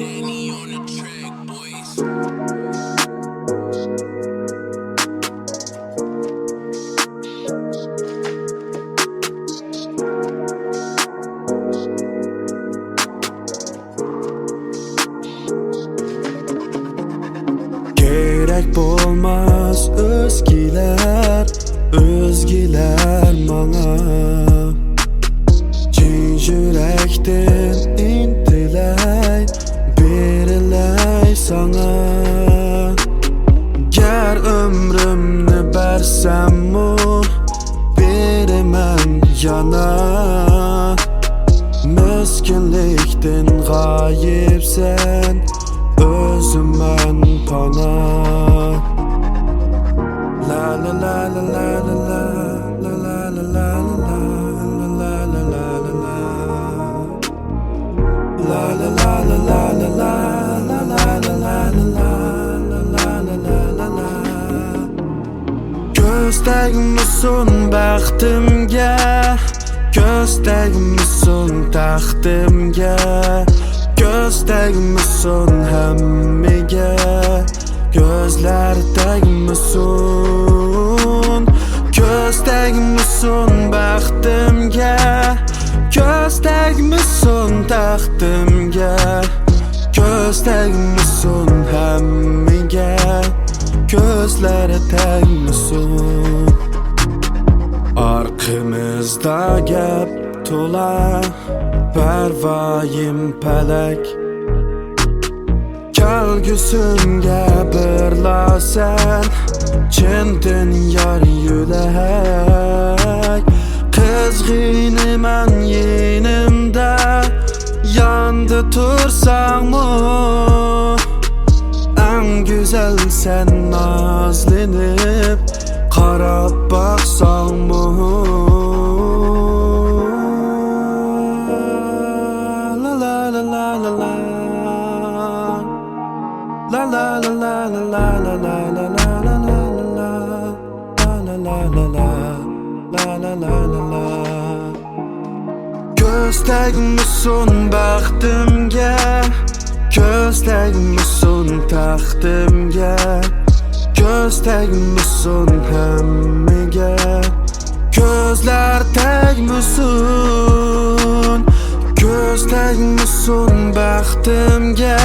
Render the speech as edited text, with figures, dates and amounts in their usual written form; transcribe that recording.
Danny on the track, boys. Gerek bolmaz özgiler mana Cin yürekten intilay berilay sana Ger ömrümni bersem mu berimen yana Miskinlikten gayipsen özümen pana La la la la la la la la la la la la la la la La la la la la la la la la la la la Gözdegmisin baxtimga Gözdegmisin taxtimga Gözdegmisin hammiga Gözlerdegmisin Gözdegmisin baxtimga Gözdegmisin taxtimga Gözdegmisin hammiga Gözlerdegmisin Arkamızda gap tola Pervayim pelek Kelgüsünge birlasen Çintin yar yülek Kızgını men yenimde Yandı tursan mı En güzel sen nazlenip Qarab baksan mı La la la la la la La la la la la la la la la la la la la la la la Gözdegmisin baxtimga Gözdegmisin taxtimga Gözdegmisin hammiga Gözlerdegmisin Gözdegmisin baxtimga